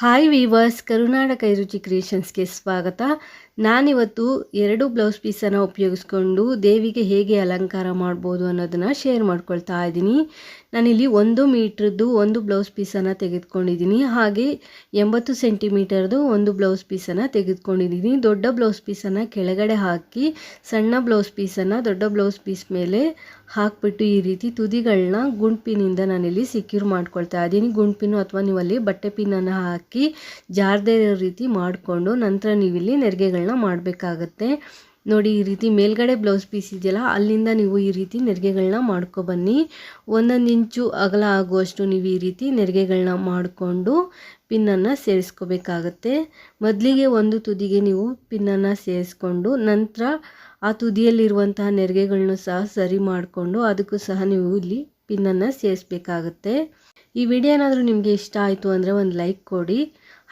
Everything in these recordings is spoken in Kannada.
ಹಾಯ್ ವೀವರ್ಸ್, ಕರುನಾಡ ಕೈರುಚಿ ಕ್ರಿಯೇಷನ್ಸ್ಗೆ ಸ್ವಾಗತ. ನಾನಿವತ್ತು 2 ಬ್ಲೌಸ್ ಪೀಸನ್ನು ಉಪಯೋಗಿಸ್ಕೊಂಡು ದೇವಿಗೆ ಹೇಗೆ ಅಲಂಕಾರ ಮಾಡ್ಬೋದು ಅನ್ನೋದನ್ನು ಶೇರ್ ಮಾಡ್ಕೊಳ್ತಾ ಇದ್ದೀನಿ. ನಾನಿಲ್ಲಿ 1 ಮೀಟ್ರದ್ದು ಒಂದು ಬ್ಲೌಸ್ ಪೀಸನ್ನು ತೆಗೆದುಕೊಂಡಿದ್ದೀನಿ. ಹಾಗೆ 80 ಸೆಂಟಿಮೀಟರ್ದು ಒಂದು ಬ್ಲೌಸ್ ಪೀಸನ್ನು ತೆಗೆದುಕೊಂಡಿದ್ದೀನಿ. ದೊಡ್ಡ ಬ್ಲೌಸ್ ಪೀಸನ್ನು ಕೆಳಗಡೆ ಹಾಕಿ ಸಣ್ಣ ಬ್ಲೌಸ್ ಪೀಸನ್ನು ದೊಡ್ಡ ಬ್ಲೌಸ್ ಪೀಸ್ ಮೇಲೆ ಹಾಕಿಬಿಟ್ಟು ಈ ರೀತಿ ತುದಿಗಳನ್ನ ಗುಂಡ್ಪಿನಿಂದ ನಾನಿಲ್ಲಿ ಸೆಕ್ಯೂರ್ ಮಾಡ್ಕೊಳ್ತಾ ಇದ್ದೀನಿ. ಗುಂಡ್ಪಿನ್ನು ಅಥವಾ ನೀವಲ್ಲಿ ಬಟ್ಟೆ ಪಿನ್ನನ್ನು ಹಾಕಿ ಜಾರದೇ ಇರೋ ರೀತಿ ಮಾಡಿಕೊಂಡು ನಂತರ ನೀವಿಲ್ಲಿ ನೆರಿಗೆಗಳನ್ನ ಮಾಡಬೇಕಾಗತ್ತೆ. ನೋಡಿ, ಈ ರೀತಿ ಮೇಲ್ಗಡೆ ಬ್ಲೌಸ್ ಪೀಸ್ ಇದೆಯಲ್ಲ, ಅಲ್ಲಿಂದ ನೀವು ಈ ರೀತಿ ನೆರಿಗೆಗಳನ್ನ ಮಾಡ್ಕೊಬನ್ನಿ. 1 ಇಂಚು ಅಗಲ ಆಗುವಷ್ಟು ನೀವು ಈ ರೀತಿ ನೆರಿಗೆಗಳನ್ನ ಮಾಡಿಕೊಂಡು ಪಿನ್ನನ್ನು ಸೇರಿಸ್ಕೋಬೇಕಾಗತ್ತೆ. ಮೊದಲಿಗೆ ಒಂದು ತುದಿಗೆ ನೀವು ಪಿನ್ನನ್ನು ಸೇರಿಸ್ಕೊಂಡು ನಂತರ ಆ ತುದಿಯಲ್ಲಿರುವಂತಹ ನೆರಿಗೆಗಳನ್ನೂ ಸಹ ಸರಿ ಮಾಡಿಕೊಂಡು ಅದಕ್ಕೂ ಸಹ ನೀವು ಇಲ್ಲಿ ಪಿನ್ನನ್ನು ಸೇರಿಸ್ಬೇಕಾಗತ್ತೆ. ಈ ವಿಡಿಯೋ ಏನಾದರೂ ನಿಮಗೆ ಇಷ್ಟ ಆಯಿತು ಅಂದರೆ ಒಂದು ಲೈಕ್ ಕೊಡಿ.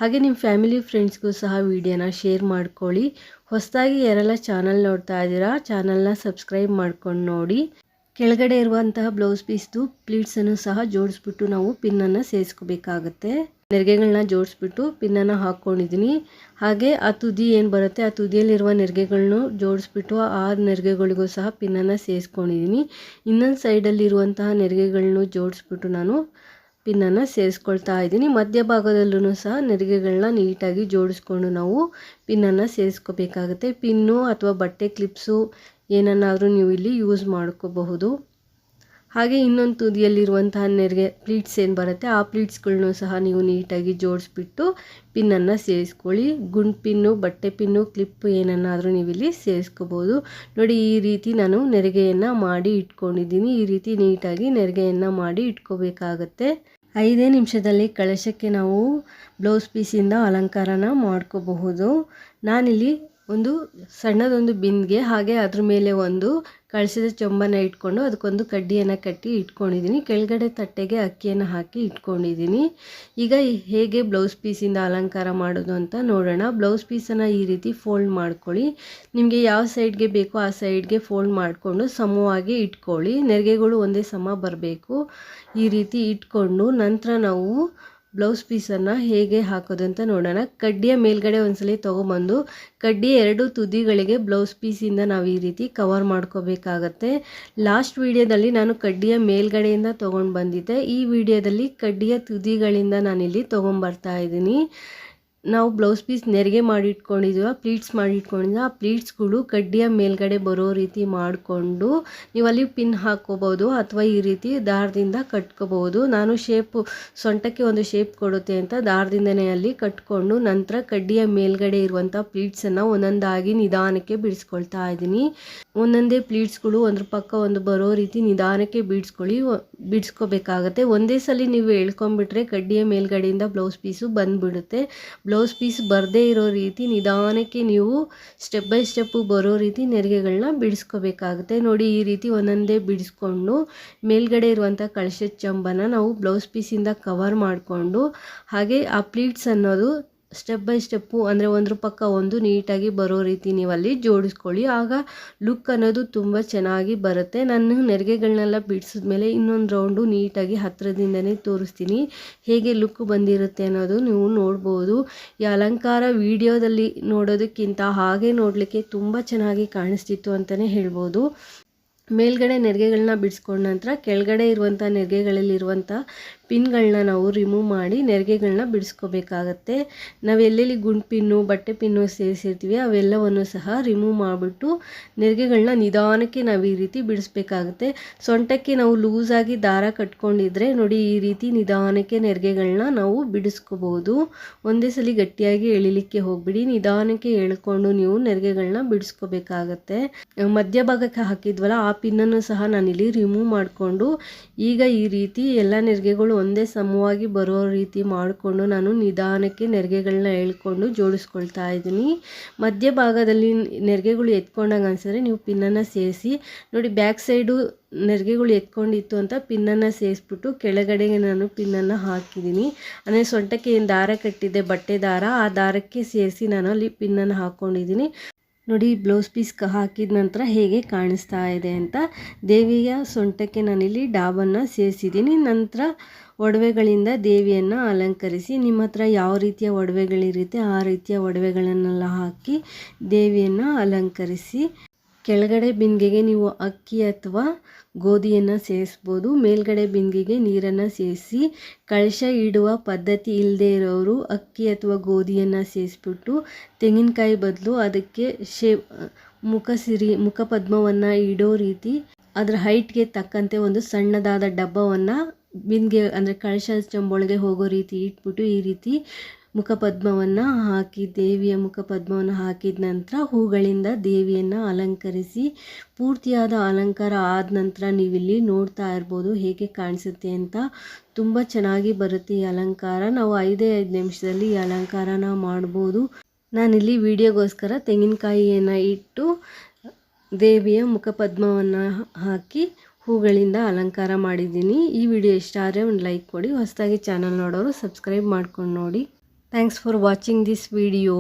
ಹಾಗೆ ನಿಮ್ಮ ಫ್ಯಾಮಿಲಿ ಫ್ರೆಂಡ್ಸ್ಗೂ ಸಹ ವಿಡಿಯೋನ ಶೇರ್ ಮಾಡ್ಕೊಳ್ಳಿ. ಹೊಸದಾಗಿ ಯಾರೆಲ್ಲ ಚಾನಲ್ ನೋಡ್ತಾ ಇದ್ದೀರಾ, ಚಾನಲ್ನ ಸಬ್ಸ್ಕ್ರೈಬ್ ಮಾಡ್ಕೊಂಡು ನೋಡಿ. ಕೆಳಗಡೆ ಇರುವಂತಹ ಬ್ಲೌಸ್ ಪೀಸ್ದು ಪ್ಲೀಟ್ಸನ್ನು ಸಹ ಜೋಡಿಸ್ಬಿಟ್ಟು ನಾವು ಪಿನ್ನನ್ನು ಸೇರಿಸ್ಕೋಬೇಕಾಗತ್ತೆ. ನೆರಿಗೆಗಳನ್ನ ಜೋಡಿಸ್ಬಿಟ್ಟು ಪಿನ್ನನ್ನು ಹಾಕ್ಕೊಂಡಿದ್ದೀನಿ. ಹಾಗೆ ಆ ತುದಿ ಏನು ಬರುತ್ತೆ, ಆ ತುದಿಯಲ್ಲಿರುವ ನೆರಿಗೆಗಳನ್ನು ಜೋಡಿಸ್ಬಿಟ್ಟು ಆ ನೆರಿಗೆಗಳಿಗೂ ಸಹ ಪಿನ್ನನ್ನು ಸೇರಿಸ್ಕೊಂಡಿದ್ದೀನಿ. ಇನ್ನೊಂದು ಸೈಡಲ್ಲಿರುವಂತಹ ನೆರಿಗೆಗಳನ್ನು ಜೋಡಿಸ್ಬಿಟ್ಟು ನಾನು ಪಿನ್ನನ್ನು ಸೇರಿಸ್ಕೊಳ್ತಾ ಇದ್ದೀನಿ. ಮಧ್ಯಭಾಗದಲ್ಲೂ ಸಹ ನೆರಿಗೆಗಳನ್ನ ನೀಟಾಗಿ ಜೋಡಿಸ್ಕೊಂಡು ನಾವು ಪಿನ್ನನ್ನು ಸೇರಿಸ್ಕೋಬೇಕಾಗುತ್ತೆ. ಪಿನ್ನು ಅಥವಾ ಬಟ್ಟೆ ಕ್ಲಿಪ್ಸು ಏನನ್ನಾದರೂ ನೀವು ಇಲ್ಲಿ ಯೂಸ್ ಮಾಡ್ಕೋಬಹುದು. ಹಾಗೆ ಇನ್ನೊಂದು ತುದಿಯಲ್ಲಿರುವಂತಹ ನೆರಿಗೆ ಪ್ಲೀಟ್ಸ್ ಏನು ಬರುತ್ತೆ, ಆ ಪ್ಲೀಟ್ಸ್ಗಳನ್ನೂ ಸಹ ನೀವು ನೀಟಾಗಿ ಜೋಡಿಸ್ಬಿಟ್ಟು ಪಿನ್ನನ್ನು ಸೇರಿಸ್ಕೊಳ್ಳಿ. ಗುಂಡು ಪಿನ್ನು, ಬಟ್ಟೆ ಪಿನ್ನು, ಕ್ಲಿಪ್ಪು ಏನನ್ನಾದರೂ ನೀವಿಲ್ಲಿ ಸೇರಿಸ್ಕೋಬೋದು. ನೋಡಿ, ಈ ರೀತಿ ನಾನು ನೆರಿಗೆಯನ್ನು ಮಾಡಿ ಇಟ್ಕೊಂಡಿದ್ದೀನಿ. ಈ ರೀತಿ ನೀಟಾಗಿ ನೆರಿಗೆಯನ್ನು ಮಾಡಿ ಇಟ್ಕೋಬೇಕಾಗತ್ತೆ. 5 ನಿಮಿಷದಲ್ಲಿ ಕಳಶಕ್ಕೆ ನಾವು ಬ್ಲೌಸ್ ಪೀಸಿಂದ ಅಲಂಕಾರನ ಮಾಡ್ಕೋಬಹುದು. ನಾನಿಲ್ಲಿ ಒಂದು ಸಣ್ಣದೊಂದು ಬಿಂದಿಗೆ, ಹಾಗೆ ಅದ್ರ ಮೇಲೆ ಒಂದು ಕಳಶದ ಚೊಂಬನ್ನು ಇಟ್ಕೊಂಡು ಅದಕ್ಕೊಂದು ಕಡ್ಡಿಯನ್ನು ಕಟ್ಟಿ ಇಟ್ಕೊಂಡಿದ್ದೀನಿ. ಕೆಳಗಡೆ ತಟ್ಟೆಗೆ ಅಕ್ಕಿಯನ್ನು ಹಾಕಿ ಇಟ್ಕೊಂಡಿದ್ದೀನಿ. ಈಗ ಹೇಗೆ ಬ್ಲೌಸ್ ಪೀಸಿಂದ ಅಲಂಕಾರ ಮಾಡೋದು ಅಂತ ನೋಡೋಣ. ಬ್ಲೌಸ್ ಪೀಸನ್ನು ಈ ರೀತಿ ಫೋಲ್ಡ್ ಮಾಡ್ಕೊಳ್ಳಿ. ನಿಮಗೆ ಯಾವ ಸೈಡ್ಗೆ ಬೇಕೋ ಆ ಸೈಡ್ಗೆ ಫೋಲ್ಡ್ ಮಾಡಿಕೊಂಡು ಸಮವಾಗಿ ಇಟ್ಕೊಳ್ಳಿ. ನೆರಿಗೆಗಳು ಒಂದೇ ಸಮ ಬರಬೇಕು. ಈ ರೀತಿ ಇಟ್ಕೊಂಡು ನಂತರ ನಾವು ಬ್ಲೌಸ್ ಪೀಸನ್ನು ಹೇಗೆ ಹಾಕೋದು ಅಂತ ನೋಡೋಣ. ಕಡ್ಡಿಯ ಮೇಲ್ಗಡೆ ಒಂದ್ಸಲಿ ತೊಗೊಂಬಂದು ಕಡ್ಡಿಯ 2 ತುದಿಗಳಿಗೆ ಬ್ಲೌಸ್ ಪೀಸಿಂದ ನಾವು ಈ ರೀತಿ ಕವರ್ ಮಾಡ್ಕೋಬೇಕಾಗತ್ತೆ. ಲಾಸ್ಟ್ ವಿಡಿಯೋದಲ್ಲಿ ನಾನು ಕಡ್ಡಿಯ ಮೇಲ್ಗಡೆಯಿಂದ ತೊಗೊಂಡು ಬಂದಿದ್ದೆ. ಈ ವಿಡಿಯೋದಲ್ಲಿ ಕಡ್ಡಿಯ ತುದಿಗಳಿಂದ ನಾನಿಲ್ಲಿ ತೊಗೊಂಬರ್ತಾ ಇದ್ದೀನಿ. ನಾವು ಬ್ಲೌಸ್ ಪೀಸ್ ನೆರಿಗೆ ಮಾಡಿ ಇಟ್ಕೊಂಡಿದ್ದೀವ, ಪ್ಲೀಟ್ಸ್ ಮಾಡಿ ಇಟ್ಕೊಂಡಿದ್ದೀವಿ. ಆ ಪ್ಲೀಟ್ಸ್ಗಳು ಕಡ್ಡಿಯ ಮೇಲ್ಗಡೆ ಬರೋ ರೀತಿ ಮಾಡಿಕೊಂಡು ನೀವಲ್ಲಿ ಪಿನ್ ಹಾಕ್ಕೋಬೋದು ಅಥವಾ ಈ ರೀತಿ ದಾರದಿಂದ ಕಟ್ಕೋಬೋದು. ನಾನು ಸೊಂಟಕ್ಕೆ ಒಂದು ಶೇಪ್ ಕೊಡುತ್ತೆ ಅಂತ ದಾರದಿಂದನೇ ಅಲ್ಲಿ ಕಟ್ಕೊಂಡು ನಂತರ ಕಡ್ಡಿಯ ಮೇಲ್ಗಡೆ ಇರುವಂಥ ಪ್ಲೀಟ್ಸನ್ನು ಒಂದೊಂದಾಗಿ ನಿಧಾನಕ್ಕೆ ಬಿಡಿಸ್ಕೊಳ್ತಾ ಇದ್ದೀನಿ. ಒಂದೊಂದೇ ಪ್ಲೀಟ್ಸ್ಗಳು ಒಂದ್ರ ಪಕ್ಕ ಒಂದು ಬರೋ ರೀತಿ ನಿಧಾನಕ್ಕೆ ಬಿಡಿಸ್ಕೋಬೇಕಾಗತ್ತೆ. ಒಂದೇ ಸಲ ನೀವು ಎಳ್ಕೊಂಡ್ಬಿಟ್ರೆ ಕಡ್ಡಿಯ ಮೇಲ್ಗಡೆಯಿಂದ ಬ್ಲೌಸ್ ಪೀಸು ಬಂದುಬಿಡುತ್ತೆ. ಬ್ಲೌಸ್ ಪೀಸ್ ಬರದೇ ಇರೋ ರೀತಿ ನಿಧಾನಕ್ಕೆ ನೀವು ಸ್ಟೆಪ್ ಬೈ ಸ್ಟೆಪ್ಪು ಬರೋ ರೀತಿ ನೆರಿಗೆಗಳನ್ನ ಬಿಡಿಸ್ಕೋಬೇಕಾಗುತ್ತೆ. ನೋಡಿ, ಈ ರೀತಿ ಒಂದೊಂದೇ ಬಿಡಿಸ್ಕೊಂಡು ಮೇಲ್ಗಡೆ ಇರುವಂಥ ಕಳಶದ ಚಂಬನ ನಾವು ಬ್ಲೌಸ್ ಪೀಸಿಂದ ಕವರ್ ಮಾಡಿಕೊಂಡು ಹಾಗೆ ಆ ಪ್ಲೀಟ್ಸ್ ಅನ್ನೋದು ಸ್ಟೆಪ್ ಬೈ ಸ್ಟೆಪ್ಪು ಅಂದರೆ ಒಂದ್ರ ಪಕ್ಕ ಒಂದು ನೀಟಾಗಿ ಬರೋ ರೀತಿ ನೀವಲ್ಲಿ ಜೋಡಿಸ್ಕೊಳ್ಳಿ. ಆಗ ಲುಕ್ ಅನ್ನೋದು ತುಂಬ ಚೆನ್ನಾಗಿ ಬರುತ್ತೆ. ನಾನು ನೆರಿಗೆಗಳನ್ನೆಲ್ಲ ಬಿಡಿಸಿದ್ಮೇಲೆ ಇನ್ನೊಂದು ರೌಂಡು ನೀಟಾಗಿ ಹತ್ತಿರದಿಂದನೇ ತೋರಿಸ್ತೀನಿ ಹೇಗೆ ಲುಕ್ ಬಂದಿರುತ್ತೆ ಅನ್ನೋದು ನೀವು ನೋಡ್ಬೋದು. ಈ ಅಲಂಕಾರ ವಿಡಿಯೋದಲ್ಲಿ ನೋಡೋದಕ್ಕಿಂತ ಹಾಗೆ ನೋಡಲಿಕ್ಕೆ ತುಂಬ ಚೆನ್ನಾಗಿ ಕಾಣಿಸ್ತಿತ್ತು ಅಂತಲೇ ಹೇಳ್ಬೋದು. ಮೇಲ್ಗಡೆ ನೆರಿಗೆಗಳನ್ನ ಬಿಡಿಸ್ಕೊಂಡ ನಂತರ ಕೆಳಗಡೆ ಇರುವಂಥ ನೆರಿಗೆಗಳಲ್ಲಿರುವಂಥ ಪಿನ್ಗಳನ್ನ ನಾವು ರಿಮೂವ್ ಮಾಡಿ ನೆರಿಗೆಗಳನ್ನ ಬಿಡಿಸ್ಕೋಬೇಕಾಗತ್ತೆ. ನಾವು ಎಲ್ಲೆಲ್ಲಿ ಗುಂಡು ಪಿನ್ನು, ಬಟ್ಟೆ ಪಿನ್ನು ಸೇರಿಸಿರ್ತೀವಿ ಅವೆಲ್ಲವನ್ನು ಸಹ ರಿಮೂವ್ ಮಾಡಿಬಿಟ್ಟು ನೆರಿಗೆಗಳನ್ನ ನಿಧಾನಕ್ಕೆ ನಾವು ಈ ರೀತಿ ಬಿಡಿಸ್ಬೇಕಾಗುತ್ತೆ. ಸೊಂಟಕ್ಕೆ ನಾವು ಲೂಸಾಗಿ ದಾರ ಕಟ್ಕೊಂಡಿದ್ರೆ ನೋಡಿ, ಈ ರೀತಿ ನಿಧಾನಕ್ಕೆ ನೆರಿಗೆಗಳನ್ನ ನಾವು ಬಿಡಿಸ್ಕೋಬೋದು. ಒಂದೇ ಸಲ ಗಟ್ಟಿಯಾಗಿ ಎಳಿಲಿಕ್ಕೆ ಹೋಗ್ಬಿಡಿ, ನಿಧಾನಕ್ಕೆ ಎಳ್ಕೊಂಡು ನೀವು ನೆರಿಗೆಗಳನ್ನ ಬಿಡಿಸ್ಕೋಬೇಕಾಗತ್ತೆ. ಮಧ್ಯಭಾಗಕ್ಕೆ ಹಾಕಿದ್ವಲ್ಲ ಆ ಪಿನ್ನನ್ನು ಸಹ ನಾನಿಲ್ಲಿ ರಿಮೂವ್ ಮಾಡಿಕೊಂಡು ಈಗ ಈ ರೀತಿ ಎಲ್ಲ ನೆರಿಗೆಗಳು ಒಂದೇ ಸಮವಾಗಿ ಬರೋ ರೀತಿ ಮಾಡಿಕೊಂಡು ನಾನು ನಿಧಾನಕ್ಕೆ ನೆರಿಗೆಗಳನ್ನ ಎಳ್ಕೊಂಡು ಜೋಡಿಸ್ಕೊಳ್ತಾ ಇದ್ದೀನಿ. ಮಧ್ಯಭಾಗದಲ್ಲಿ ನೆರಿಗೆಗಳು ಎತ್ಕೊಂಡಂಗೆ ಅನಿಸಿದ್ರೆ ನೀವು ಪಿನ್ನನ್ನು ಸೇರಿಸಿ. ನೋಡಿ, ಬ್ಯಾಕ್ ಸೈಡು ನೆರಿಗೆಗಳು ಎತ್ಕೊಂಡಿತ್ತು ಅಂತ ಪಿನ್ನನ್ನು ಸೇರಿಸ್ಬಿಟ್ಟು ಕೆಳಗಡೆಗೆ ನಾನು ಪಿನ್ನನ್ನು ಹಾಕಿದ್ದೀನಿ. ಅಂದರೆ ಸೊಂಟಕ್ಕೆ ಏನು ದಾರ ಕಟ್ಟಿದ್ದೆ ಬಟ್ಟೆ ದಾರ, ಆ ದಾರಕ್ಕೆ ಸೇರಿಸಿ ನಾನು ಅಲ್ಲಿ ಪಿನ್ನನ್ನು ಹಾಕ್ಕೊಂಡಿದ್ದೀನಿ. ನೋಡಿ, ಬ್ಲೌಸ್ ಪೀಸ್ ಹಾಕಿದ ನಂತರ ಹೇಗೆ ಕಾಣಿಸ್ತಾ ಇದೆ ಅಂತ. ದೇವಿಯ ಸೊಂಟಕ್ಕೆ ನಾನಿಲ್ಲಿ ಡಾಬನ್ನು ಸೇರಿಸಿದ್ದೀನಿ. ನಂತರ ಒಡವೆಗಳಿಂದ ದೇವಿಯನ್ನು ಅಲಂಕರಿಸಿ. ನಿಮ್ಮ ಹತ್ರ ಯಾವ ರೀತಿಯ ಒಡವೆಗಳಿರುತ್ತೆ ಆ ರೀತಿಯ ಒಡವೆಗಳನ್ನೆಲ್ಲ ಹಾಕಿ ದೇವಿಯನ್ನು ಅಲಂಕರಿಸಿ. ಕೆಳಗಡೆ ಬಿಂದಿಗೆಗೆ ನೀವು ಅಕ್ಕಿ ಅಥವಾ ಗೋಧಿಯನ್ನು ಸೇರಿಸ್ಬೋದು. ಮೇಲ್ಗಡೆ ಬಿಂದಿಗೆಗೆ ನೀರನ್ನು ಸೇರಿಸಿ. ಕಳಶ ಇಡುವ ಪದ್ಧತಿ ಇಲ್ಲದೆ ಇರೋರು ಅಕ್ಕಿ ಅಥವಾ ಗೋಧಿಯನ್ನು ಸೇರಿಸ್ಬಿಟ್ಟು ತೆಂಗಿನಕಾಯಿ ಬದಲು ಅದಕ್ಕೆ ಮುಖಪದ್ಮವನ್ನು ಇಡೋ ರೀತಿ ಅದರ ಹೈಟ್ಗೆ ತಕ್ಕಂತೆ ಒಂದು ಸಣ್ಣದಾದ ಡಬ್ಬವನ್ನು ಬಿಂದಿಗೆ ಅಂದರೆ ಕಳಶ ಚಂಬೊಳಗೆ ಹೋಗೋ ರೀತಿ ಇಟ್ಬಿಟ್ಟು ಈ ರೀತಿ ಮುಖಪದ್ಮವನ್ನು ಹಾಕಿ ದೇವಿಯ ಮುಖಪದ್ಮವನ್ನು ಹಾಕಿದ ನಂತರ ಹೂಗಳಿಂದ ದೇವಿಯನ್ನು ಅಲಂಕರಿಸಿ. ಪೂರ್ತಿಯಾದ ಅಲಂಕಾರ ಆದ ನಂತರ ನೀವಿಲ್ಲಿ ನೋಡ್ತಾ ಇರ್ಬೋದು ಹೇಗೆ ಕಾಣಿಸುತ್ತೆ ಅಂತ. ತುಂಬ ಚೆನ್ನಾಗಿ ಬರುತ್ತೆ ಈ ಅಲಂಕಾರ. ನಾವು 5 ನಿಮಿಷದಲ್ಲಿ ಈ ಅಲಂಕಾರನ ಮಾಡ್ಬೋದು. ನಾನಿಲ್ಲಿ ವಿಡಿಯೋಗೋಸ್ಕರ ತೆಂಗಿನಕಾಯಿಯನ್ನು ಇಟ್ಟು ದೇವಿಯ ಮುಖಪದ್ಮವನ್ನು ಹಾಕಿ ಹೂಗಳಿಂದ ಅಲಂಕಾರ ಮಾಡಿದ್ದೀನಿ. ಈ ವಿಡಿಯೋ ಇಷ್ಟ ಆದರೆ ಒಂದು ಲೈಕ್ ಕೊಡಿ. ಹೊಸದಾಗಿ ಚಾನಲ್ ನೋಡೋರು ಸಬ್ಸ್ಕ್ರೈಬ್ ಮಾಡ್ಕೊಂಡು ನೋಡಿ. Thanks for watching this video.